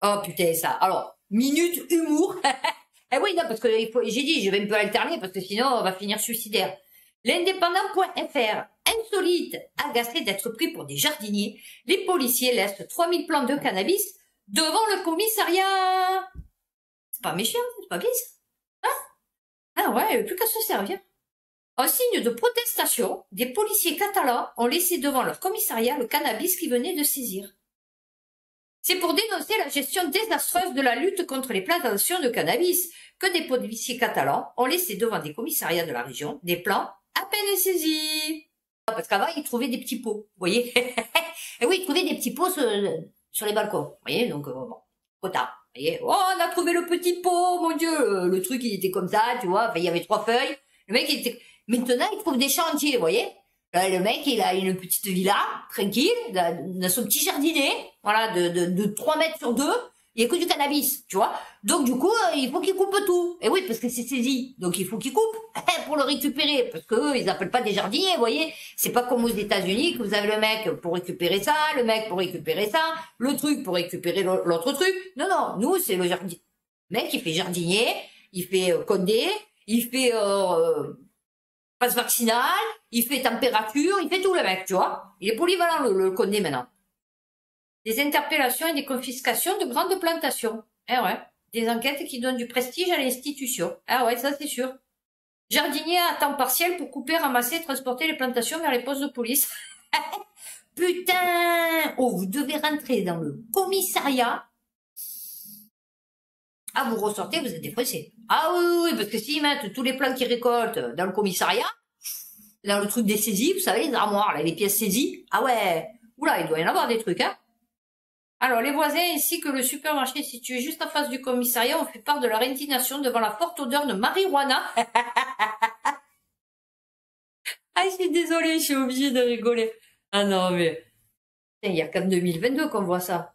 Oh putain, ça. Alors, minute humour. Eh oui, non, parce que j'ai dit, je vais un peu alterner, parce que sinon, on va finir suicidaire. L'indépendant.fr, insolite, agacé d'être pris pour des jardiniers, les policiers laissent 3000 plants de cannabis devant le commissariat. C'est pas méchant, c'est pas bien ça. Hein? Ah ouais, plus qu'à se servir. En signe de protestation, des policiers catalans ont laissé devant leur commissariat le cannabis qu'ils venaient de saisir. C'est pour dénoncer la gestion désastreuse de la lutte contre les plantations de cannabis que des policiers catalans ont laissé devant des commissariats de la région des plants à peine saisis. Parce qu'avant, ils trouvaient des petits pots, vous voyez. Et oui, ils trouvaient des petits pots sur les balcons, vous voyez, donc bon, quota. Vous voyez, oh, on a trouvé le petit pot, mon Dieu, le truc, il était comme ça, tu vois, enfin, il y avait 3 feuilles. Le mec, il était... Maintenant, il trouve des chantiers, vous voyez. Le mec, il a une petite villa, tranquille, dans son petit jardinet, voilà, de 3 mètres sur 2, il n'y a que du cannabis, tu vois. Donc, du coup, il faut qu'il coupe tout. Et oui, parce que c'est saisi. Donc, il faut qu'il coupe pour le récupérer. Parce que eux, ils appellent pas des jardiniers, vous voyez. C'est pas comme aux États-Unis que vous avez le mec pour récupérer ça, le mec pour récupérer ça, le truc pour récupérer l'autre truc. Non, non, nous, c'est le jardinier. Le mec, il fait jardinier, il fait condé, il fait passe vaccinal, il fait température, il fait tout le mec, tu vois. Il est polyvalent, le condé, maintenant. Des interpellations et des confiscations de grandes plantations. Eh ouais. Des enquêtes qui donnent du prestige à l'institution. Ah ouais, ça c'est sûr. Jardinier à temps partiel pour couper, ramasser et transporter les plantations vers les postes de police. Putain! Oh, vous devez rentrer dans le commissariat. Ah, vous ressortez, vous êtes défoncé. Ah oui, oui, oui, parce que s'ils mettent tous les plants qu'ils récoltent dans le commissariat, dans le truc des saisies, vous savez, les armoires, là, les pièces saisies, ah ouais, oula, il doit y en avoir des trucs, hein. Alors, les voisins ainsi que le supermarché situé juste en face du commissariat ont fait part de leur indignation devant la forte odeur de marijuana. Ah, je suis désolée, je suis obligée de rigoler. Ah non, mais... Il y a qu'en 2022 qu'on voit ça.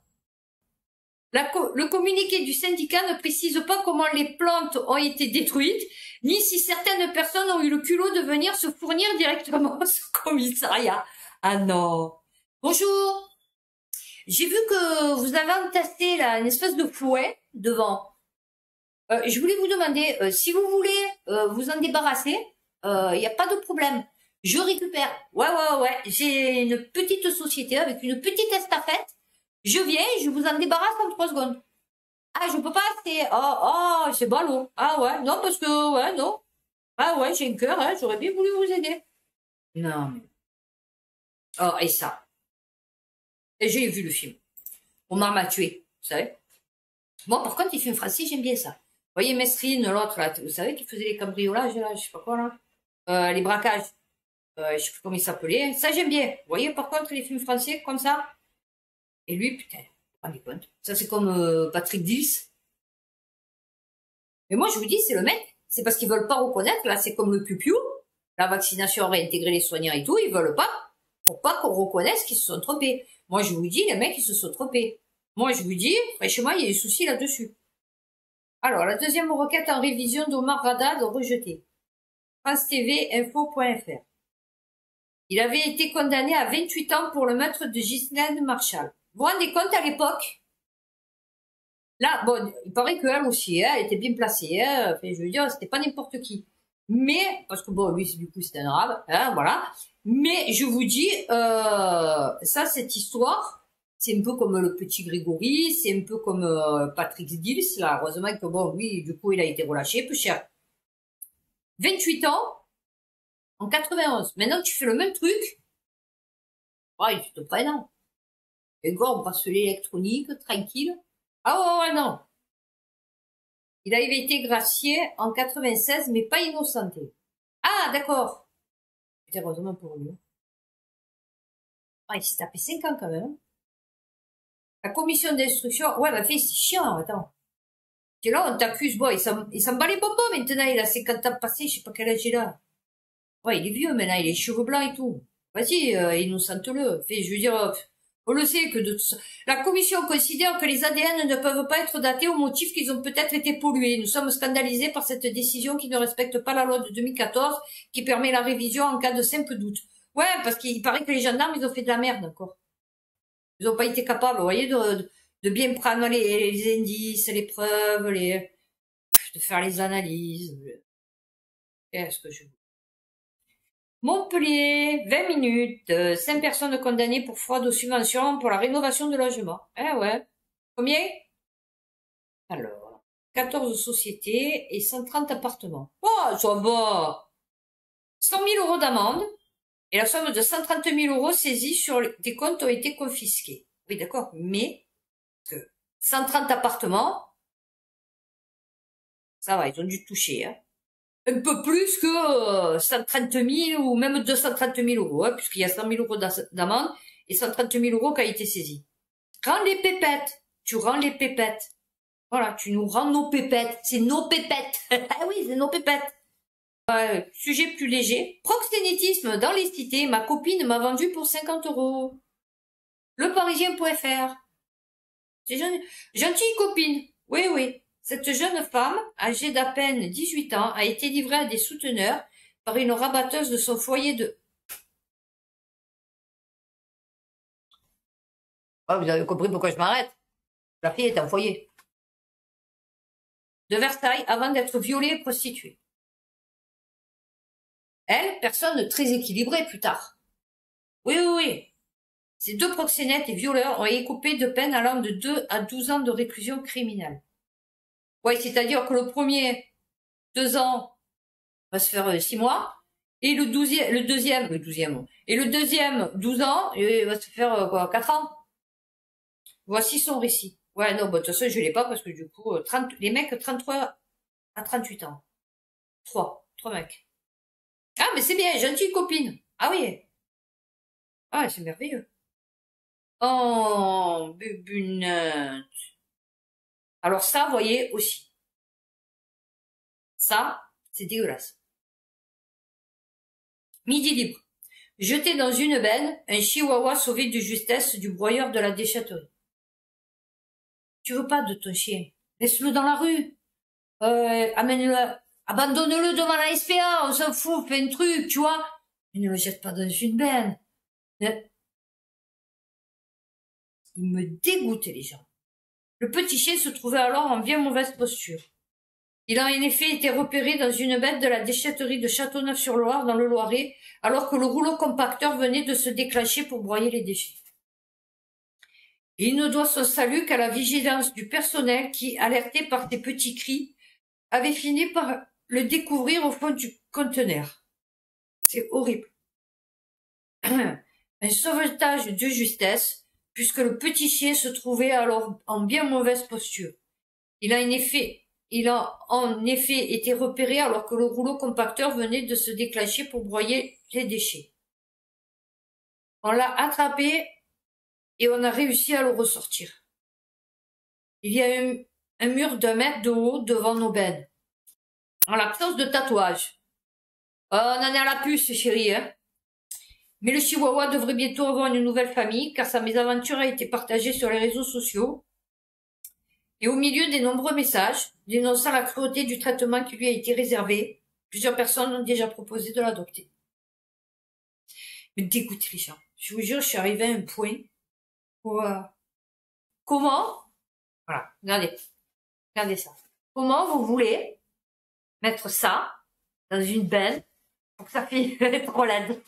Le communiqué du syndicat ne précise pas comment les plantes ont été détruites, ni si certaines personnes ont eu le culot de venir se fournir directement au commissariat. Ah non. Bonjour. J'ai vu que vous avez entassé là une espèce de fouet devant. Je voulais vous demander, si vous voulez vous en débarrasser, il n'y a pas de problème. Je récupère. Ouais. J'ai une petite société avec une petite estafette. Je viens, je vous en débarrasse en 3 secondes. Ah, je peux pas, c'est ballot. Ah ouais, non, parce que, ouais, non. Ah ouais, j'ai un cœur, hein, j'aurais bien voulu vous aider. Non, mais... Oh, et ça. Et j'ai vu le film. Omar m'a tué, vous savez. Bon, par contre, les films français, j'aime bien ça. Vous voyez, Mestrine, l'autre, là, vous savez, qui faisait les cambriolages, là, je sais pas quoi, là. Les braquages. Je sais plus comment il s'appelait. Ça, j'aime bien. Vous voyez, par contre, les films français, comme ça. Et lui, putain, vous vous rendez compte. Ça, c'est comme Patrick Dils. Mais moi, je vous dis, c'est le mec. C'est parce qu'ils veulent pas reconnaître. Là, c'est comme le Pupiou. La vaccination, réintégrer les soignants et tout. Ils veulent pas. Pour pas qu'on reconnaisse qu'ils se sont trompés. Moi, je vous dis, les mecs, ils se sont trompés. Moi, je vous dis, franchement, il y a des soucis là-dessus. Alors, la deuxième requête en révision d'Omar Radad rejetée. France TV Info.fr. Il avait été condamné à 28 ans pour le meurtre de Ghislaine Marchal. Vous vous rendez compte, à l'époque? Là, bon, il paraît qu'elle aussi, hein, elle était bien placée, hein, enfin, je veux dire, c'était pas n'importe qui. Mais, parce que bon, lui, du coup, c'était un arabe, hein, voilà. Mais, je vous dis, ça, cette histoire, c'est un peu comme le petit Grégory, c'est un peu comme Patrick Dils, là, heureusement que bon, lui, du coup, il a été relâché, peu cher. 28 ans, en 91. Maintenant, tu fais le même truc, ouais, tu te prends, non. Et encore, bracelet électronique, tranquille. Ah ouais, non. Il avait été gracié en 96, mais pas innocenté. Ah, d'accord. Putain, heureusement pour lui. Ah, il s'est tapé 5 ans quand même. La commission d'instruction, ouais, bah, c'est chiant, attends. Et là, on t'accuse, bon, il s'en bat les bonbons maintenant, il a 50 ans passés, je sais pas quel âge il a. Ouais, il est vieux maintenant, il a les cheveux blancs et tout. Vas-y, innocente-le. Fait, je veux dire, on le sait que de tout ça. La commission considère que les ADN ne peuvent pas être datés au motif qu'ils ont peut-être été pollués. Nous sommes scandalisés par cette décision qui ne respecte pas la loi de 2014 qui permet la révision en cas de simple doute. Ouais, parce qu'il paraît que les gendarmes, ils ont fait de la merde encore. Ils n'ont pas été capables, vous voyez, de de bien prendre les indices, les preuves, de faire les analyses. Qu'est-ce que je... Montpellier, 20 minutes, 5 personnes condamnées pour fraude aux subventions pour la rénovation de logements. Eh ouais. Combien? Alors, 14 sociétés et 130 appartements. Oh, ça va. 100 000 euros d'amende et la somme de 130 000 euros saisis sur des comptes ont été confisqués. Oui, d'accord, mais 130 appartements, ça va, ils ont dû toucher, hein. Un peu plus que 130 000 ou même 230 000 euros, hein, puisqu'il y a 100 000 euros d'amende et 130 000 euros qui a été saisis. Rends les pépettes. Tu rends les pépettes. Voilà, tu nous rends nos pépettes. C'est nos pépettes. Ah oui, c'est nos pépettes. Sujet plus léger. Proxénétisme dans les cités. Ma copine m'a vendu pour 50 euros. Leparisien.fr. C'est gentille copine. Oui, oui. Cette jeune femme, âgée d'à peine 18 ans, a été livrée à des souteneurs par une rabatteuse de son foyer de... Ah, vous avez compris pourquoi je m'arrête. La fille est en foyer. De Versailles avant d'être violée et prostituée. Elle, personne très équilibrée plus tard. Oui, oui, oui. Ces deux proxénètes et violeurs ont écopé de peine allant de 2 à 12 ans de réclusion criminelle. Ouais, c'est-à-dire que le premier, 2 ans, va se faire 6 mois, et le deuxième, et le deuxième, 12 ans, il va se faire, 4 ans. Voici son récit. Ouais, non, bah, de toute façon, je l'ai pas parce que du coup, les mecs, 33 à 38 ans. 3 mecs. Ah, mais c'est bien, gentille copine. Ah oui. Ah, c'est merveilleux. Oh, bubunette. Alors ça, vous voyez, aussi. Ça, c'est dégueulasse. Midi libre. Jeté dans une benne, un chihuahua sauvé de justesse du broyeur de la déchetterie. Tu veux pas de ton chien? Laisse-le dans la rue. Amène-le, abandonne-le devant la SPA, on s'en fout, fais un truc, tu vois. Mais ne le jette pas dans une benne. Il me dégoûtait, les gens. Le petit chien se trouvait alors en bien mauvaise posture. Il a en effet été repéré dans une benne de la déchetterie de Châteauneuf-sur-Loire dans le Loiret, alors que le rouleau compacteur venait de se déclencher pour broyer les déchets. Et il ne doit son salut qu'à la vigilance du personnel qui, alerté par ses petits cris, avait fini par le découvrir au fond du conteneur. C'est horrible. Un sauvetage de justesse, puisque le petit chien se trouvait alors en bien mauvaise posture. Il a en effet été repéré alors que le rouleau compacteur venait de se déclencher pour broyer les déchets. On l'a attrapé et on a réussi à le ressortir. Il y a un mur d'1 mètre de haut devant nos bennes. En l'absence de tatouage. On en est à la puce, chérie, hein. Mais le chihuahua devrait bientôt avoir une nouvelle famille, car sa mésaventure a été partagée sur les réseaux sociaux. Et au milieu des nombreux messages, dénonçant la cruauté du traitement qui lui a été réservé, plusieurs personnes ont déjà proposé de l'adopter. Me dégoûte, les gens. Je vous jure, je suis arrivée à un point où... Comment? Voilà, regardez ça. Comment vous voulez mettre ça dans une benne pour que ça finisse trop laide.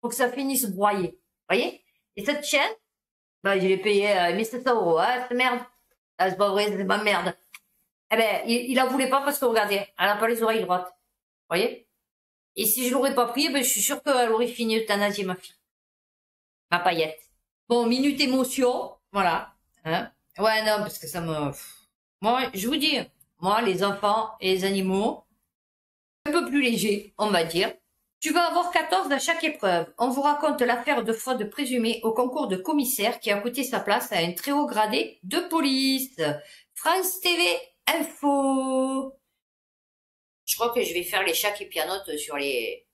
Pour que ça finisse broyé. Voyez? Et cette chaîne, bah, je l'ai payé 1700 euros, hein, cette merde. Ah, c'est pas vrai, c'est pas merde. Eh ben, il la voulait pas parce que regardez, elle a pas les oreilles droites. Voyez? Et si je l'aurais pas pris, ben, je suis sûre qu'elle aurait fini euthanasier ma fille. Ma paillette. Bon, minute émotion. Voilà. Hein? Ouais, non, parce que ça me... Moi, je vous dis, moi, les enfants et les animaux, un peu plus léger, on va dire. Tu vas avoir 14 à chaque épreuve. On vous raconte l'affaire de fraude présumée au concours de commissaire qui a coûté sa place à un très haut gradé de police. France TV Info. Je crois que je vais faire les chats qui pianotent sur les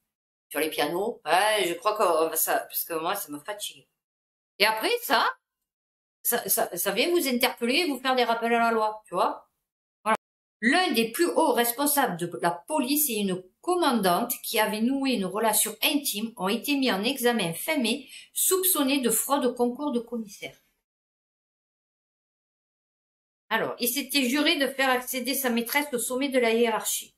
pianos. Ouais, je crois que ça, parce que moi, ça me fatigue. Et après, ça vient vous interpeller et vous faire des rappels à la loi, tu vois. Voilà. L'un des plus hauts responsables de la police et une commandantes qui avaient noué une relation intime ont été mis en examen fin mai, soupçonnés de fraude au concours de commissaire. Alors, il s'était juré de faire accéder sa maîtresse au sommet de la hiérarchie.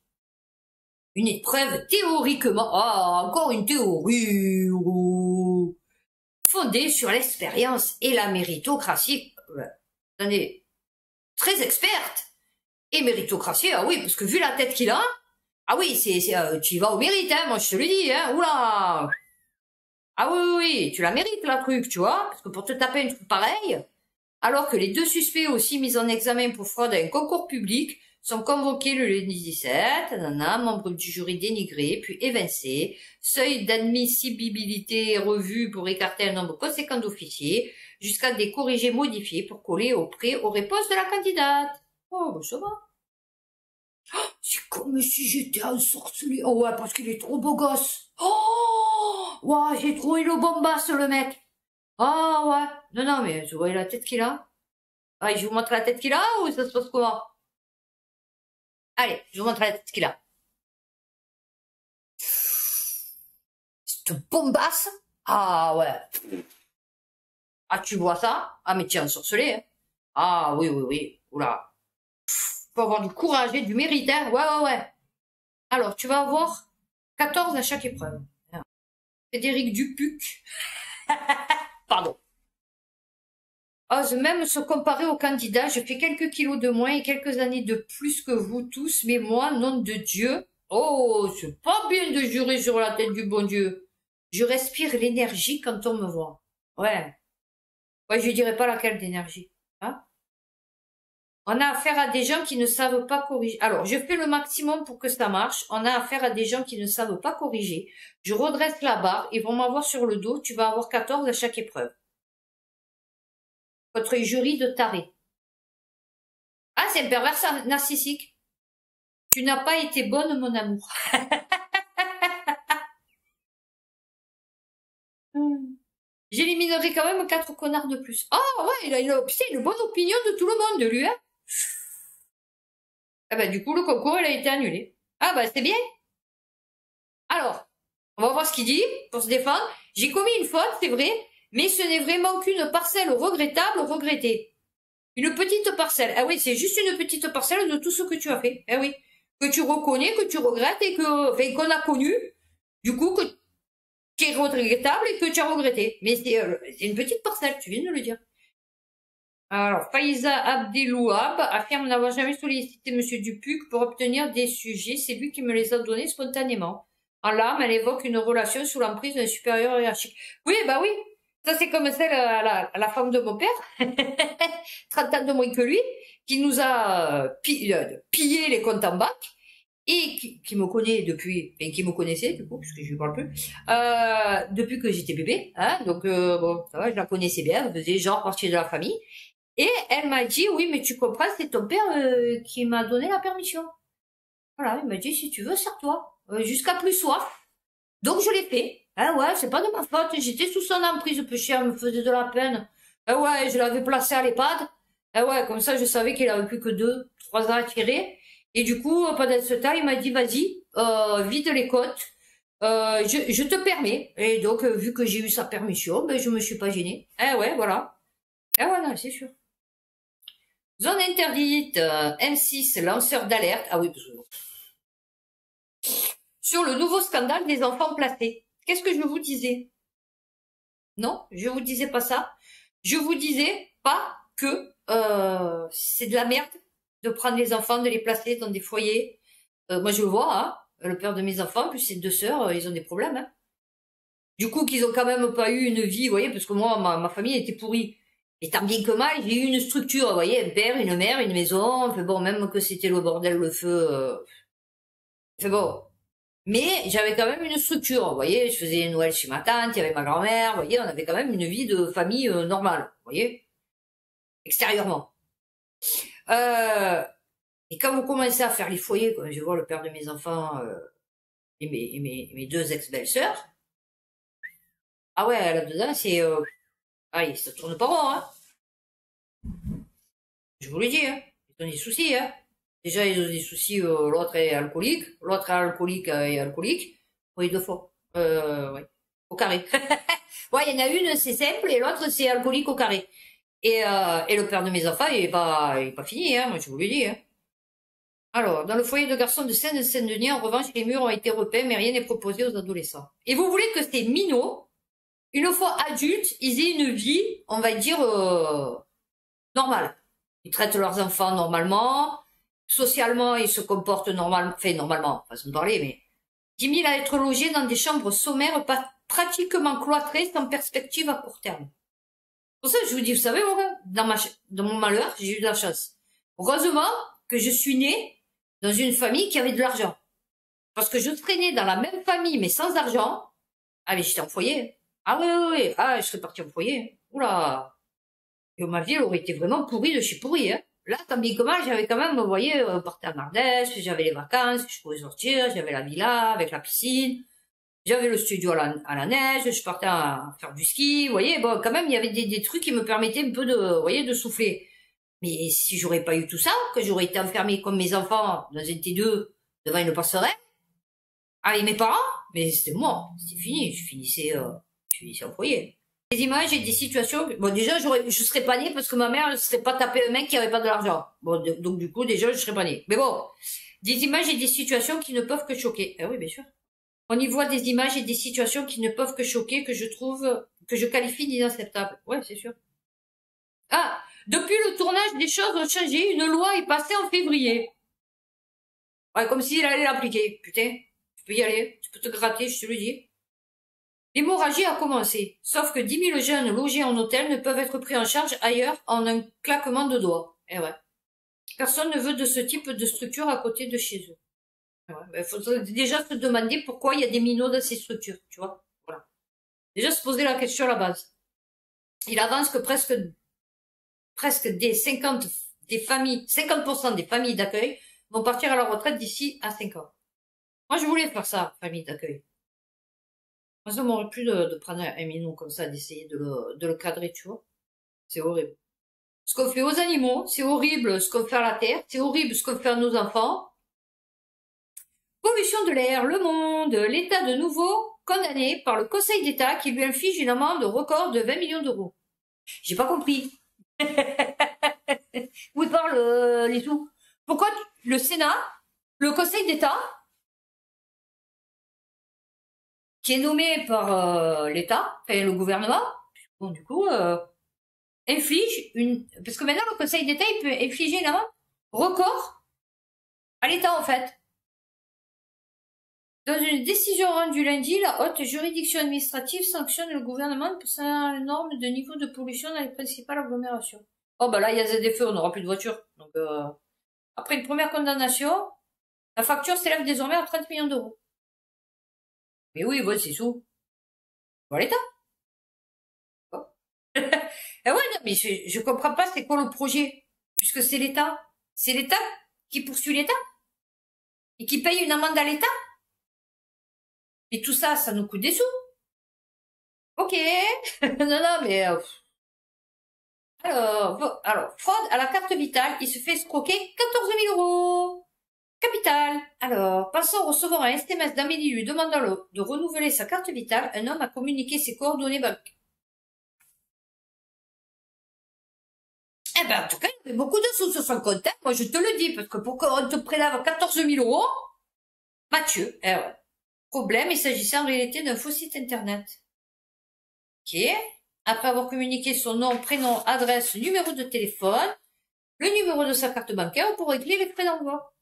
Une épreuve théoriquement, encore une théorie, fondée sur l'expérience et la méritocratie. Attendez, très experte. Et méritocratie, ah oui, parce que vu la tête qu'il a, ah oui, tu y vas au mérite, hein, moi je te le dis, hein, oula. Ah oui, oui, oui, tu la mérites la truc, tu vois, parce que pour te taper un truc pareil, alors que les 2 suspects aussi mis en examen pour fraude à un concours public sont convoqués le lundi 17, membres du jury dénigrés, puis évincés, seuil d'admissibilité revu pour écarter un nombre conséquent d'officiers, jusqu'à des corrigés modifiés pour coller au près aux réponses de la candidate. Oh, bah ça va. Oh, c'est comme si j'étais un sorcier. Oh ouais, parce qu'il est trop beau gosse. Oh, ouais, j'ai trouvé le bombasse, le mec. Ah ouais. Non, non, mais tu vois la tête qu'il a? Ah, je vous montre la tête qu'il a ou ça se passe comment? Allez, je vous montre la tête qu'il a. Cette bombasse? Ah ouais. Ah, tu vois ça? Ah, mais tiens, sorcelé, hein. Ah oui, oui, oui. Oula. Faut avoir du courage et du mérite, hein. Ouais, ouais, ouais. Alors, tu vas avoir 14 à chaque épreuve. Frédéric Dupuc. Pardon. Ose même se comparer aux candidats. Je fais quelques kilos de moins et quelques années de plus que vous tous, mais moi, nom de Dieu. Oh, c'est pas bien de jurer sur la tête du bon Dieu. Je respire l'énergie quand on me voit. Ouais. Ouais, je dirais pas laquelle d'énergie. Hein? On a affaire à des gens qui ne savent pas corriger. Alors, je fais le maximum pour que ça marche. On a affaire à des gens qui ne savent pas corriger. Je redresse la barre. Ils vont m'avoir sur le dos. Tu vas avoir 14 à chaque épreuve. Votre jury de taré. Ah, c'est un pervers narcissique. Tu n'as pas été bonne, mon amour. J'éliminerai quand même 4 connards de plus. Ah ouais, il a une bonne opinion de tout le monde, lui, hein. Ah bah du coup, le concours, il a été annulé. Ah bah c'est bien. Alors, on va voir ce qu'il dit pour se défendre. J'ai commis une faute, c'est vrai, mais ce n'est vraiment qu'une parcelle regrettable regrettée. Une petite parcelle. Ah oui, c'est juste une petite parcelle de tout ce que tu as fait. Ah oui. Que tu reconnais, que tu regrettes et qu'on a connu. Du coup, qui est regrettable et que tu as regretté. Mais c'est une petite parcelle, tu viens de le dire. Alors, Faiza Abdelouab affirme n'avoir jamais sollicité Monsieur Dupuc pour obtenir des sujets. C'est lui qui me les a donnés spontanément. En larmes, elle évoque une relation sous l'emprise d'un supérieur hiérarchique. Oui, bah oui. Ça, c'est comme celle à la femme de mon père, 30 ans de moins que lui, qui nous a pillé les comptes en banque et qui me connaît depuis, et qui me connaissait, du coup, puisque je lui parle plus, depuis que j'étais bébé, hein. Donc, bon, ça va, je la connaissais bien, elle faisait genre partie de la famille. Et elle m'a dit, oui, mais tu comprends, c'est ton père qui m'a donné la permission. Voilà, il m'a dit, si tu veux, sers-toi, jusqu'à plus soif. Donc je l'ai fait. Ah ouais, c'est pas de ma faute, j'étais sous son emprise, peu cher, me faisait de la peine. Ah ouais, je l'avais placé à l'EHPAD. Ah ouais, comme ça, je savais qu'il avait plus que 2, 3 ans à tirer. Et du coup, pendant ce temps, il m'a dit, vas-y, vide les côtes. Je te permets. Et donc, vu que j'ai eu sa permission, ben, je me suis pas gênée. Ah ouais, voilà. Ah ouais, non, c'est sûr. Zone interdite, M6, lanceur d'alerte. Ah oui, parce que... Sur le nouveau scandale des enfants placés. Qu'est-ce que je vous disais? Non, je vous disais pas ça. Je vous disais pas que c'est de la merde de prendre les enfants, de les placer dans des foyers. Moi, je le vois, hein. Le père de mes enfants, plus ses 2 sœurs, ils ont des problèmes. Hein. Du coup, qu'ils ont quand même pas eu une vie, vous voyez, parce que moi, ma famille était pourrie. Et tant bien que mal, j'ai eu une structure, vous voyez, un père, une mère, une maison. Enfin bon, même que c'était le bordel, le feu. Enfin bon. Mais j'avais quand même une structure, vous voyez, je faisais Noël chez ma tante, il y avait ma grand-mère, vous voyez, on avait quand même une vie de famille normale, vous voyez, extérieurement. Et quand vous commencez à faire les foyers, quand je vois le père de mes enfants et mes 2 ex-belles-sœurs, ah ouais, là-dedans, c'est... ah, ça tourne pas rond, hein. Je vous le dis, hein. Ils ont des soucis, hein. Déjà, ils ont des soucis, l'autre est alcoolique, l'autre est alcoolique et alcoolique. Oui, 2 fois. Ouais. Au carré. Ouais, il y en a une, c'est simple, et l'autre, c'est alcoolique au carré. Et le père de mes enfants, il est pas fini, hein, moi, je vous le dis, hein. Alors, dans le foyer de garçons de Seine-Saint-Denis, en revanche, les murs ont été repeints, mais rien n'est proposé aux adolescents. Et vous voulez que ces minots, une fois adultes, ils aient une vie, on va dire, normale. Ils traitent leurs enfants normalement, socialement, ils se comportent normalement, enfin, normalement, façon de parler, mais 10 000 à être logés dans des chambres sommaires, pratiquement cloîtrées, sans perspective à court terme. Pour ça, je vous dis, vous savez, moi, dans mon malheur, j'ai eu de la chance. Heureusement que je suis née dans une famille qui avait de l'argent. Parce que je serais née dans la même famille, mais sans argent. Ah, mais j'étais en foyer. Ah oui, oui, oui. Ah, je serais partie en foyer. Oula. Et ma vie, elle aurait été vraiment pourrie de chez pourrie, hein. Là, tant bien que mal, j'avais quand même, vous voyez, on partait en Ardèche, j'avais les vacances, je pouvais sortir, j'avais la villa avec la piscine, j'avais le studio à la neige, je partais à faire du ski, vous voyez, bon, quand même, il y avait des trucs qui me permettaient un peu de, vous voyez, de souffler. Mais si j'aurais pas eu tout ça, que j'aurais été enfermée comme mes enfants dans un T2 devant une passerelle, avec mes parents, mais c'était mort, c'était fini, je finissais en foyer. Des images et des situations, bon, déjà, je serais pas née parce que ma mère ne serait pas tapé un mec qui avait pas de l'argent. Bon, donc, du coup, déjà, je serais pas née. Mais bon, des images et des situations qui ne peuvent que choquer. Ah oui, bien sûr. On y voit des images et des situations qui ne peuvent que choquer, que je qualifie d'inacceptables. Ouais, c'est sûr. Ah, depuis le tournage, des choses ont changé. Une loi est passée en février. Ouais, comme s'il allait l'appliquer. Putain, tu peux y aller. Tu peux te gratter, je te le dis. L'hémorragie a commencé. Sauf que 10 000 jeunes logés en hôtel ne peuvent être pris en charge ailleurs en un claquement de doigts. Eh ouais. Personne ne veut de ce type de structure à côté de chez eux. Eh ouais. Ben, faudrait déjà se demander pourquoi il y a des minots dans ces structures, tu vois. Voilà. Déjà se poser la question à la base. Il avance que presque des 50% des familles d'accueil vont partir à la retraite d'ici à 5 ans. Moi, je voulais faire ça, famille d'accueil. Moi, ça m'aurait plu de prendre un minot comme ça, d'essayer de le cadrer, tu vois. C'est horrible. Ce qu'on fait aux animaux, c'est horrible ce qu'on fait à la terre, c'est horrible ce qu'on fait à nos enfants. Pollution de l'air, le monde, l'État de nouveau condamné par le Conseil d'État qui lui inflige une amende record de 20 millions d'euros. J'ai pas compris. Où ils parlent les sous? Pourquoi le Sénat, le Conseil d'État, qui est nommé par l'État, enfin le gouvernement, bon du coup, inflige parce que maintenant le Conseil d'État il peut infliger une amende record à l'État en fait. Dans une décision rendue lundi, la haute juridiction administrative sanctionne le gouvernement pour sa norme de niveau de pollution dans les principales agglomérations. Oh bah là il y a ZFE, on n'aura plus de voitures. Donc après une première condamnation, la facture s'élève désormais à 30 millions d'euros. Mais oui, bon, c'est sous. Bon, l'État. Bon. Eh ouais, non, mais je comprends pas c'est quoi le projet. Puisque c'est l'État. C'est l'État qui poursuit l'État. Et qui paye une amende à l'État. Et tout ça, ça nous coûte des sous. Ok. Non, non, mais... Alors, fraude à la carte vitale, il se fait escroquer 14 000 euros. Capital. Alors, passant recevoir un SMS d'Amélie lui demandant de renouveler sa carte vitale, un homme a communiqué ses coordonnées bancaires. Eh ben, en tout cas, il y avait beaucoup de sous sur son compte, hein. Moi, je te le dis, parce que pour qu'on te prélève 14 000 euros, Mathieu, eh ouais. Problème, il s'agissait en réalité d'un faux site internet. Ok. Après avoir communiqué son nom, prénom, adresse, numéro de téléphone, le numéro de sa carte bancaire pour régler les frais d'envoi.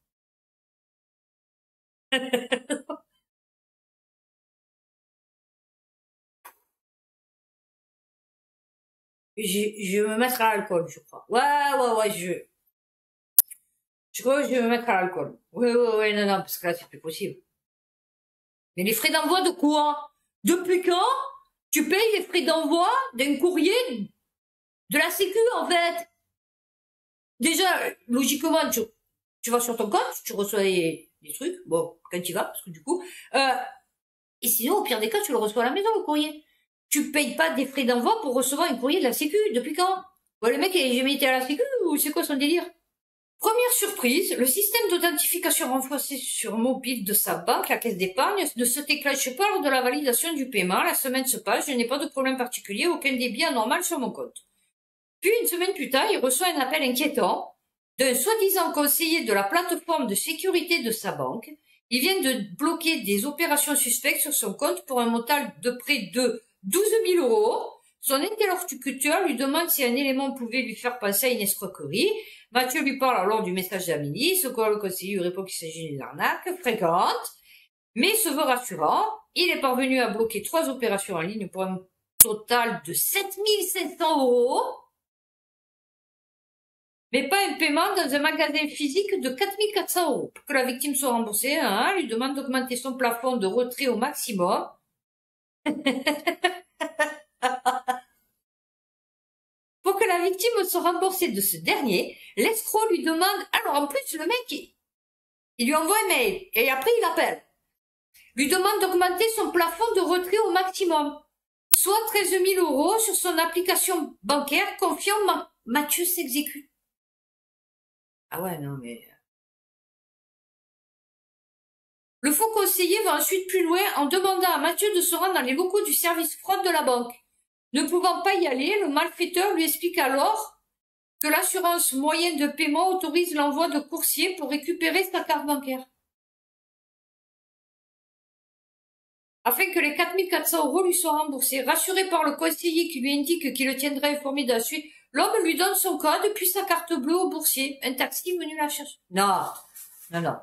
Je vais me mettre à l'alcool, je crois. Ouais, je crois que je vais me mettre à l'alcool. Ouais, non, parce que là, c'est plus possible. Mais les frais d'envoi de quoi? Depuis quand tu payes les frais d'envoi d'un courrier de la Sécu, en fait? Déjà, logiquement, tu vas sur ton compte, tu reçois des trucs. Bon, quand tu vas, parce que du coup, et sinon, au pire des cas, tu le reçois à la maison, le courrier. Tu payes pas des frais d'envoi pour recevoir un courrier de la Sécu. Depuis quand? Bon, le mec, il a jamais été à la Sécu, ou c'est quoi son délire? Première surprise, le système d'authentification renforcé sur mobile de sa banque, la caisse d'épargne, ne se déclenche pas lors de la validation du paiement. La semaine se passe, je n'ai pas de problème particulier, aucun débit anormal sur mon compte. Puis, une semaine plus tard, il reçoit un appel inquiétant d'un soi-disant conseiller de la plateforme de sécurité de sa banque. Il vient de bloquer des opérations suspectes sur son compte pour un montant de près de 12 000 €. Son interlocuteur lui demande si un élément pouvait lui faire penser à une escroquerie. Mathieu lui parle alors du message d'Amélie, ce quoi le conseiller lui répond qu'il s'agit d'une arnaque fréquente, mais se veut rassurant. Il est parvenu à bloquer 3 opérations en ligne pour un total de 7 500 €, mais pas un paiement dans un magasin physique de 4 400 €. Pour que la victime soit remboursée, lui demande d'augmenter son plafond de retrait au maximum. Pour que la victime soit remboursée de ce dernier, l'escroc lui demande, alors en plus le mec, il lui envoie un mail, et après il appelle, lui demande d'augmenter son plafond de retrait au maximum, soit 13 000 € sur son application bancaire, confiant Mathieu s'exécute. Ah ouais, non mais... Le faux conseiller va ensuite plus loin en demandant à Mathieu de se rendre dans les locaux du service fraude de la banque. Ne pouvant pas y aller, le malfaiteur lui explique alors que l'assurance moyenne de paiement autorise l'envoi de coursiers pour récupérer sa carte bancaire. Afin que les 4 400 € lui soient remboursés. Rassuré par le conseiller qui lui indique qu'il le tiendrait informé de la suite, l'homme lui donne son code puis sa carte bleue au boursier. Un taxi venu la chercher. Non, non, non.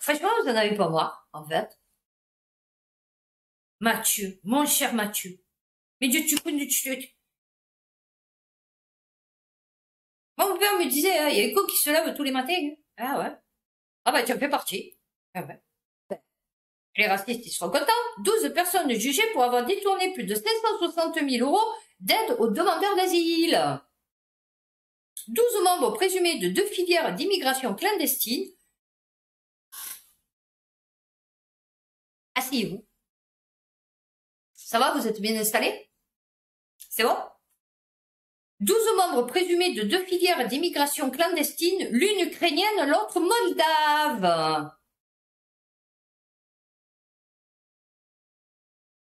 Franchement, vous en avez pas marre, en fait. Mathieu, mon cher Mathieu. Mais Dieu, tu connais, mon père me disait, il y a quoi qui se lève tous les matins. Ah ouais. Ah bah, tu en fais partie. Ah ouais. Les racistes, ils seront contents. 12 personnes jugées pour avoir détourné plus de 560 000 € d'aide aux demandeurs d'asile. 12 membres présumés de 2 filières d'immigration clandestine. Asseyez-vous. Ça va, vous êtes bien installés? C'est bon? 12 membres présumés de 2 filières d'immigration clandestine, l'une ukrainienne, l'autre moldave.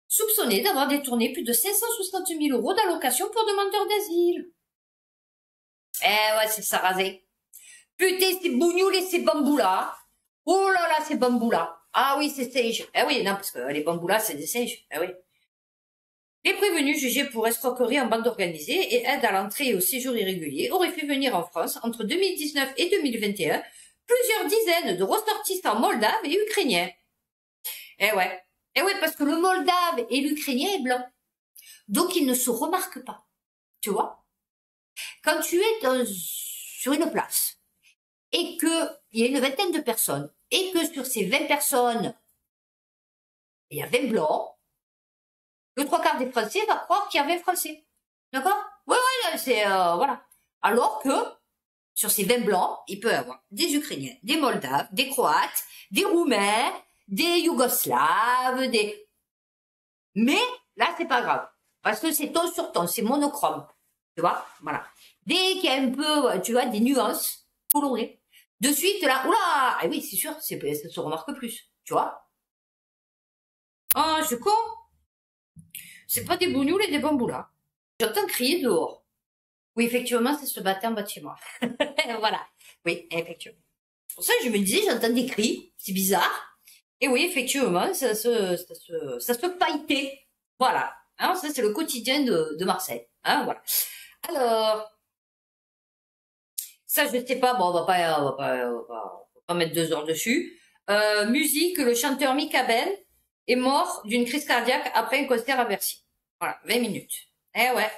Soupçonnés d'avoir détourné plus de 560 000 € d'allocations pour demandeurs d'asile. Eh ouais, c'est ça rasé. Putain, ces bougnoules et ces bambous-là. Oh là là, ces bambous-là. Ah oui, c'est singe. Eh oui, non, parce que les bambous-là, c'est des singes. Eh oui. Les prévenus jugés pour escroquerie en bande organisée et aide à l'entrée et au séjour irrégulier auraient fait venir en France, entre 2019 et 2021, plusieurs dizaines de ressortissants moldaves et ukrainiens. Eh ouais. Eh ouais, parce que le moldave et l'ukrainien est blanc. Donc, il ne se remarque pas. Tu vois? Quand tu es sur une place, et que il y a une vingtaine de personnes, et que sur ces 20 personnes, il y a 20 blancs, le 3/4 des Français va croire qu'il y a 20 Français. D'accord? Ouais, c'est, voilà. Alors que, sur ces 20 blancs, il peut y avoir des Ukrainiens, des Moldaves, des Croates, des Roumains, des Yougoslaves, Mais, là, c'est pas grave. Parce que c'est ton sur ton, c'est monochrome. Tu vois? Voilà. Dès qu'il y a un peu, tu vois, des nuances colorées, de suite, là, oula! Ah oui, c'est sûr, ça se remarque plus. Tu vois? Ah, je suis con. C'est pas des bougnoules et des bambous, là. J'entends crier dehors. Oui, effectivement, c'est ce bâtiment en bas de chez moi. Voilà. Oui, effectivement. C'est pour ça que je me disais, j'entends des cris. C'est bizarre. Et oui, effectivement, ça se pailletait. Voilà. Hein, ça, c'est le quotidien de Marseille. Hein, voilà. Alors, ça, je sais pas. Bon, on va pas mettre 2 heures dessus. Musique, le chanteur Mika Ben est mort d'une crise cardiaque après un concert à Bercy. Voilà, 20 minutes. Eh ouais.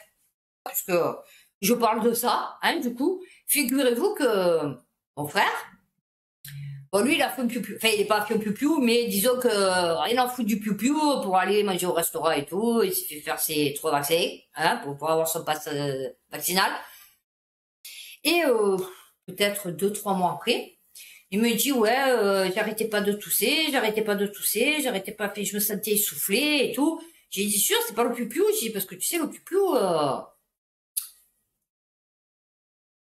Parce que je parle de ça, hein, du coup. Figurez-vous que mon frère, bon, lui, il a fait un piou-piou. Enfin, il est pas fait un piou-piou, mais disons que rien en fout du piou-piou pour aller manger au restaurant et tout. Il s'est fait faire ses 3 vaccins, hein, pour avoir son passe vaccinal. Et peut-être 2-3 mois après, il me dit, ouais, j'arrêtais pas de tousser, je me sentais essoufflé et tout. J'ai dit sûr, c'est pas le plus j'ai dit parce que tu sais, le plus problème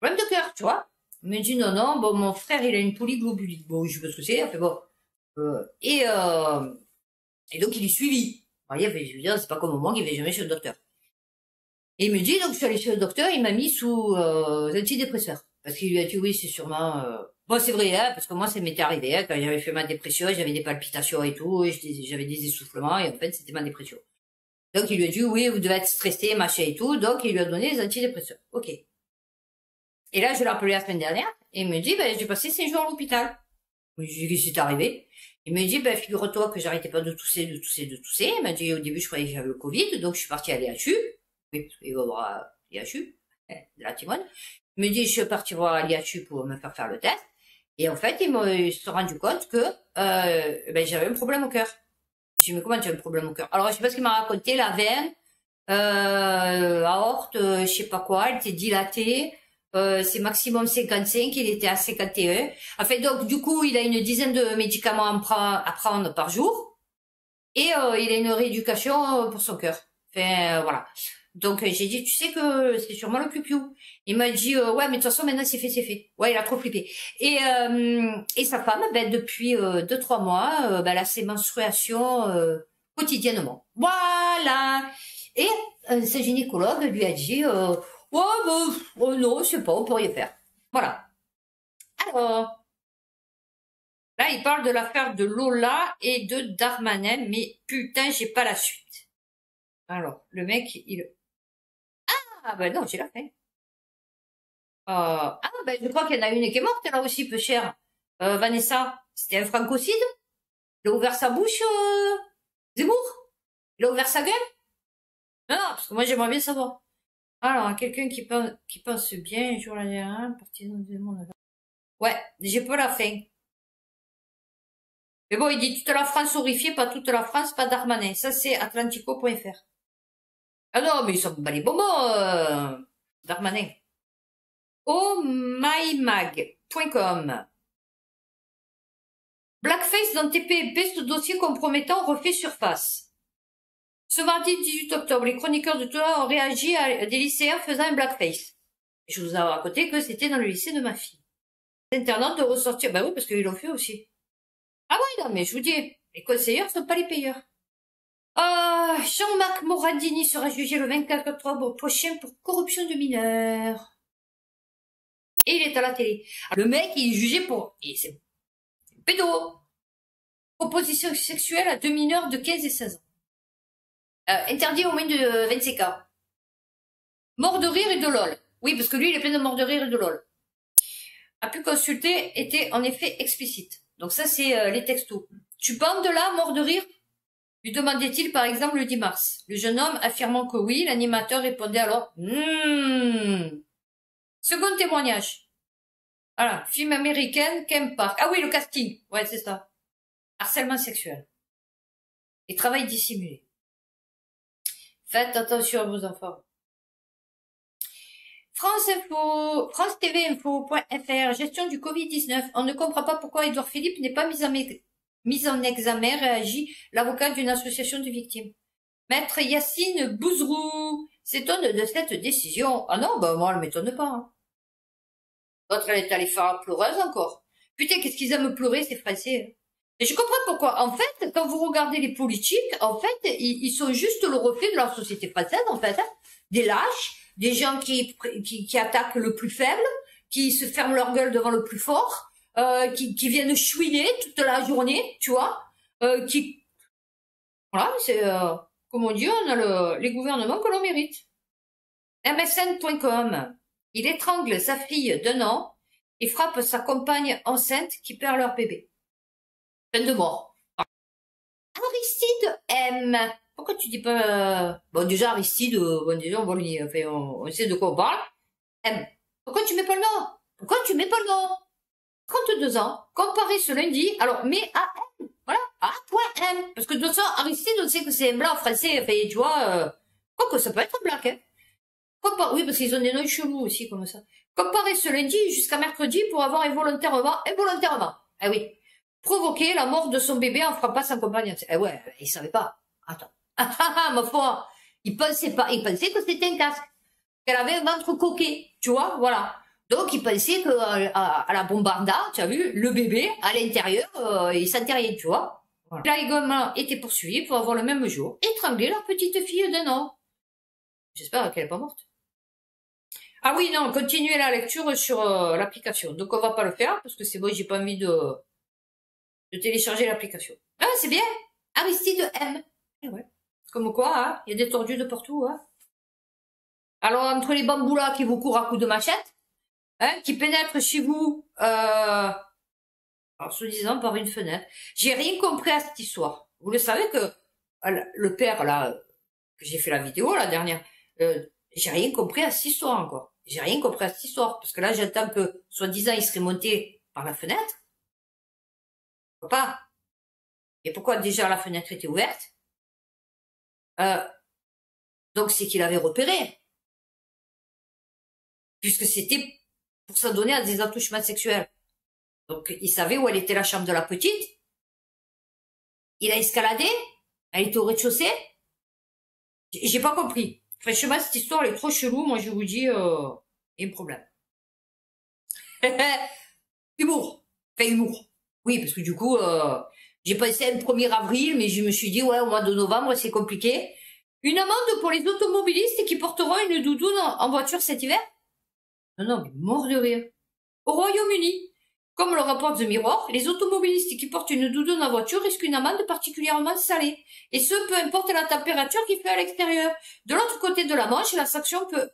de cœur, tu vois. Il me dit non, non, bon, mon frère, il a une polyglobuline. Bon, je sais pas ce que c'est, fait bon. Et donc, il est suivi. Vous voyez, je veux dire, c'est pas comme moi qui vais jamais chez le docteur. Et il me dit, donc, je suis allée chez le docteur, il m'a mis sous antidépresseur. Parce qu'il lui a dit, oui, c'est sûrement... Bon, c'est vrai, hein, parce que moi, ça m'était arrivé, hein, quand j'avais fait ma dépression, j'avais des palpitations et tout, et j'avais des essoufflements, et en fait, c'était ma dépression. Donc, il lui a dit, oui, vous devez être stressé, machin et tout, donc il lui a donné des antidépresseurs. Ok. Et là, je l'ai appelé la semaine dernière, et il me dit, ben, j'ai passé 5 jours à l'hôpital. Je lui ai dit, qu'est-ce qui t'est arrivé? Il me dit, ben, figure-toi que j'arrêtais pas de tousser, de tousser, de tousser. Il m'a dit, au début, je croyais que j'avais le Covid, donc je suis partie à l'IHU. Oui, parce qu'il va voir l'IHU, de la Timone. Il me dit, je suis partie voir l'IHU pour me faire le test. Et en fait, ils se sont rendu compte que, ben, j'avais un problème au cœur. Je me dis, mais comment tu as un problème au cœur? Alors, je sais pas ce qu'il m'a raconté, la veine, aorte, je sais pas quoi, elle était dilatée. C'est maximum 55, il était à 51. Enfin, donc, du coup, il a une dizaine de médicaments à prendre par jour. Et il a une rééducation pour son cœur. Enfin, voilà. Donc, j'ai dit, tu sais que c'est sûrement le plus. Il m'a dit, ouais, mais de toute façon, maintenant, c'est fait. Ouais, il a trop flippé. Et sa femme, ben, depuis 2-3 mois, ben, elle a ses menstruations quotidiennement. Voilà. Et ce gynécologue lui a dit... ouais, oh non, je sais pas, on peut rien faire. Voilà. Alors, là, il parle de l'affaire de Lola et de Darmanin, mais putain, j'ai pas la suite. Alors, le mec, il... Ah, ben non, j'ai la fin. Ah, ben je crois qu'il y en a une qui est morte, là aussi, peu cher. Vanessa, c'était un francocide? Il a ouvert sa bouche, Zemmour? Il a ouvert sa gueule? Non, non, parce que moi, j'aimerais bien savoir. Alors, quelqu'un qui pense bien, un jour l'année dernière, partisan du monde. Ouais, j'ai pas la fin. Mais bon, il dit toute la France horrifiée, pas toute la France, pas Darmanin. Ça, c'est atlantico.fr. Ah non, mais ils sont pas les bonbons, Darmanin. myMag.com. Blackface dans TPP, ce dossier compromettant refait surface. Ce mardi 18 octobre, les chroniqueurs de Toula ont réagi à des lycéens faisant un blackface. Je vous ai raconté que c'était dans le lycée de ma fille. Internaute de ressortir. Bah oui, parce qu'ils l'ont fait aussi. Ah oui, non, mais je vous dis, les conseilleurs sont pas les payeurs. Jean-Marc Morandini sera jugé le 24 octobre prochain pour corruption de mineurs. Et il est à la télé. Le mec, il est jugé pour... C'est pédo. Proposition sexuelle à 2 mineurs de 15 et 16 ans. Interdit au moins de 25 ans. Mort de rire et de lol. Oui, parce que lui, il est plein de mort de rire et de lol. A pu consulter était en effet explicite. Donc ça, c'est les textos. Tu bandes de là, mort de rire? Lui demandait-il par exemple le 10 mars. Le jeune homme affirmant que oui, l'animateur répondait alors Second témoignage. Voilà, film américain, Ken Park. Ah oui, le casting. Ouais, c'est ça. Harcèlement sexuel. Et travail dissimulé. Faites attention à vos enfants. France Info, France TV Info.fr, gestion du Covid-19. On ne comprend pas pourquoi Édouard Philippe n'est pas mis en examen, réagit l'avocat d'une association de victimes. Maître Yacine Bouzrou s'étonne de cette décision. Ah non, bah moi, elle m'étonne pas. Hein. L'autre, elle est allée faire la pleureuse encore. Putain, qu'est-ce qu'ils aiment pleurer, ces Français. Et je comprends pourquoi. En fait, quand vous regardez les politiques, en fait, ils sont juste le reflet de la société française, en fait. Hein. Des lâches, des gens qui attaquent le plus faible, qui se ferment leur gueule devant le plus fort, qui viennent chouiner toute la journée, tu vois, voilà, c'est, comme on dit, on a les gouvernements que l'on mérite. MSN.com. Il étrangle sa fille d'1 an et frappe sa compagne enceinte qui perd leur bébé. Peine de mort. Aristide M. Pourquoi tu dis pas... Bon, déjà, Aristide, bon, déjà, on va lui... Enfin, on sait de quoi on parle. M. Pourquoi tu mets pas le nom? Pourquoi tu mets pas le nom? 32 ans, comparé ce lundi, alors, mais à M. Voilà, A.M. Parce que de toute façon, Aristide, on sait que c'est un blanc français, enfin, tu vois... Quoique, ça peut être un black, hein. Oui, parce qu'ils ont des noms chelous aussi, comme ça. Comparer ce lundi jusqu'à mercredi pour avoir involontairement, ah oui, provoqué la mort de son bébé en frappant sa compagne. Eh ouais, il savait pas. Attends. Ma foi, il pensait pas, il pensait que c'était un casque. Qu'elle avait un ventre coquet, tu vois, voilà. Donc, il pensait que à la bombarda, tu as vu, le bébé, à l'intérieur, il sentait rien, tu vois. Voilà. Là, les gamins étaient poursuivis pour avoir le même jour étranglé leur petite fille d'un an. J'espère qu'elle est pas morte. Ah oui, non, continuez la lecture sur l'application. Donc, on va pas le faire, parce que c'est bon, j'ai pas envie de télécharger l'application. Ah, c'est bien. Aristide M. Eh ouais. Comme quoi, hein, il y a des tordus de partout, hein. Alors, entre les bambous là qui vous courent à coups de machette, hein, qui pénètrent chez vous, en se disant par une fenêtre. J'ai rien compris à cette histoire. Vous le savez que le père là, que j'ai fait la vidéo la dernière, j'ai rien compris à cette histoire encore. J'ai rien compris à cette histoire parce que là j'attends que soi-disant il serait monté par la fenêtre. Pourquoi pas? Et pourquoi déjà la fenêtre était ouverte? Donc c'est qu'il avait repéré, puisque c'était pour s'adonner à des attouchements sexuels. Donc, il savait où elle était la chambre de la petite. Il a escaladé. Elle était au rez-de-chaussée. J'ai pas compris. Franchement, cette histoire, elle est trop chelou. Moi, je vous dis, il y a un problème. Humour. Enfin, humour. Oui, parce que du coup, j'ai pensé à un 1er avril, mais je me suis dit, ouais, au mois de novembre, c'est compliqué. Une amende pour les automobilistes qui porteront une doudoune en voiture cet hiver? Non, mais mort de rire. Au Royaume-Uni, comme le rapporte The Mirror, les automobilistes qui portent une doudoune en voiture risquent une amende particulièrement salée. Et ce, peu importe la température qu'il fait à l'extérieur. De l'autre côté de la Manche, la sanction peut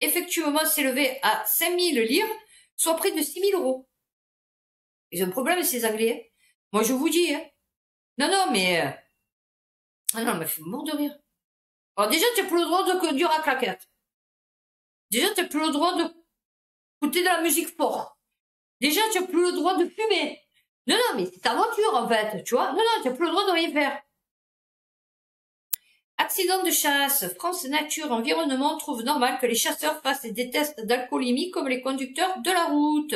effectivement s'élever à 5000 lire, soit près de 6000 euros. Ils ont un problème, ces Anglais. Moi, je vous dis, hein. Non, mais... Ah non, mais fait mort de rire. Alors déjà, tu n'as plus le droit de conduire à claquette. Déjà, tu n'as plus le droit de écouter de la musique forte. Déjà, tu n'as plus le droit de fumer. Non, mais c'est ta voiture, en fait, tu vois. Non, tu n'as plus le droit de rien faire. Accident de chasse. France Nature Environnement trouve normal que les chasseurs fassent des tests d'alcoolémie comme les conducteurs de la route.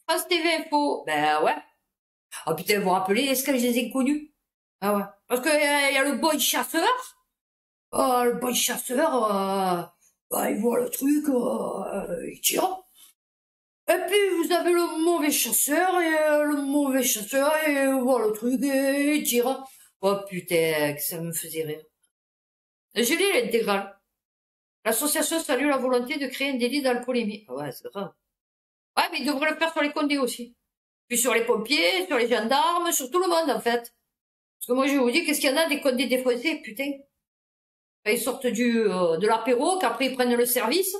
France TV Info. Ben ouais. Oh putain, vous vous rappelez, est-ce que je les ai connus? Ah ouais. Parce que y a le boy chasseur. Oh, le boy chasseur, il voit le truc, il tire. Et puis, vous avez le mauvais chasseur, et le mauvais chasseur, et voit le truc, et il tire. Oh putain, que ça me faisait rire. J'ai lu l'intégrale. L'association salue la volonté de créer un délit d'alcoolémie. Ah ouais, c'est grave. Ouais, mais ils devraient le faire sur les condés aussi. Puis sur les pompiers, sur les gendarmes, sur tout le monde, en fait. Parce que moi, je vous dis, qu'est-ce qu'il y en a des condés défoncés, putain. Ils sortent de l'apéro, qu'après ils prennent le service.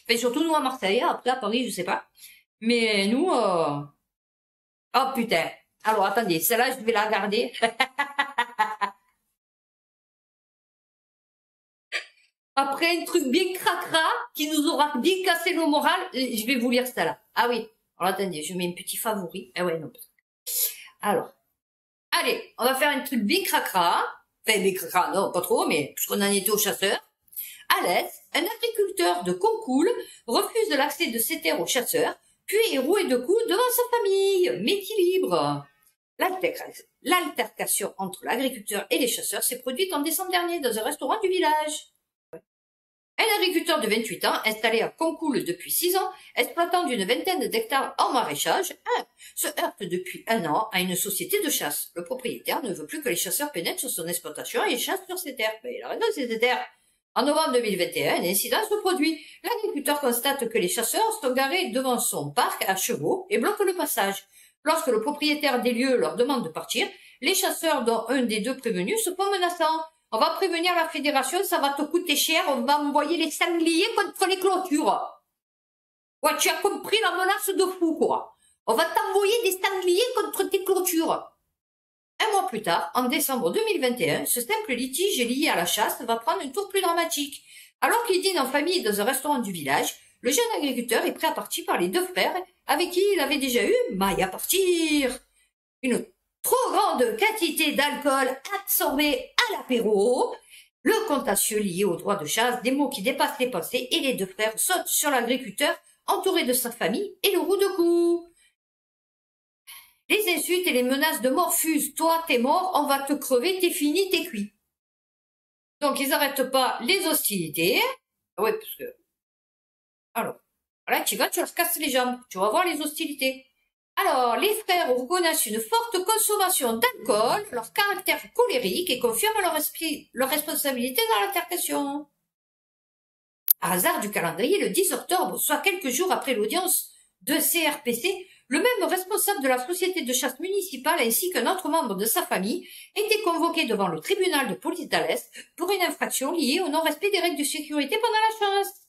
Enfin, surtout nous à Marseille, après à Paris, je sais pas. Mais nous, oh putain. Alors attendez, celle-là, je vais la garder. Après un truc bien cracra, qui nous aura bien cassé le moral, je vais vous lire celle-là. Ah oui. Alors attendez, je mets un petit favori. Ah ouais, non. Alors. Allez, on va faire un truc bien cracra. Enfin, bien cracra, non, pas trop, mais puisqu'on en était aux chasseurs. À l'Est, un agriculteur de Concoul refuse l'accès de ses terres aux chasseurs, puis est roué de coups devant sa famille. M'équilibre. L'altercation entre l'agriculteur et les chasseurs s'est produite en décembre dernier dans un restaurant du village. Un agriculteur de 28 ans, installé à Concoul depuis 6 ans, exploitant d'une vingtaine d'hectares en maraîchage, se heurte depuis 1 an à une société de chasse. Le propriétaire ne veut plus que les chasseurs pénètrent sur son exploitation et chassent sur ses terres. Il a raison, c'est ses terres. En novembre 2021, un incident se produit. L'agriculteur constate que les chasseurs sont garés devant son parc à chevaux et bloquent le passage. Lorsque le propriétaire des lieux leur demande de partir, les chasseurs, dont un des deux prévenus, se font menaçants. On va prévenir la fédération, ça va te coûter cher, on va envoyer les sangliers contre les clôtures. Ouais, tu as compris la menace de fou, quoi. On va t'envoyer des sangliers contre tes clôtures. 1 mois plus tard, en décembre 2021, ce simple litige lié à la chasse va prendre un tour plus dramatique. Alors qu'il dîne en famille dans un restaurant du village, le jeune agriculteur est pris à partie par les 2 frères avec qui il avait déjà eu maille à partir. Une trop grande quantité d'alcool absorbée à l'apéro, le contentieux lié au droit de chasse, des mots qui dépassent les pensées, et les 2 frères sautent sur l'agriculteur, entouré de sa famille, et le roue de coups. Les insultes et les menaces de mort fusent. Toi, t'es mort, on va te crever, t'es fini, t'es cuit. Donc, ils n'arrêtent pas les hostilités. Ah ouais, parce que... Alors, là, tu vas, tu leur casses les jambes. Tu vas voir les hostilités. Alors, les frères reconnaissent une forte consommation d'alcool, leur caractère colérique et confirment leur responsabilité dans l'altercation. À hasard du calendrier, le 10 octobre, soit quelques jours après l'audience de CRPC, le même responsable de la société de chasse municipale ainsi qu'un autre membre de sa famille étaient convoqués devant le tribunal de police d'Alès pour une infraction liée au non-respect des règles de sécurité pendant la chasse.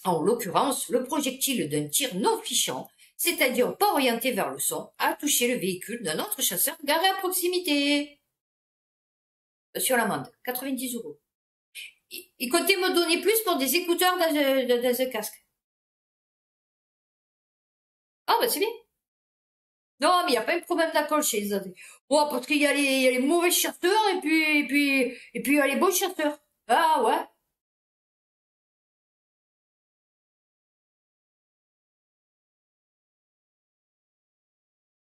En l'occurrence, le projectile d'un tir non fichant, c'est-à-dire pas orienté vers le son, a touché le véhicule d'un autre chasseur garé à proximité. Sur l'amende, 90 €. Il comptait me donner plus pour des écouteurs dans un casque. Ah bah c'est bien. Non, mais il n'y a pas eu de problème d'alcool chez les autres. Oh, parce qu'il y a les mauvais chasseurs et puis il y a les bons chasseurs. Ah ouais.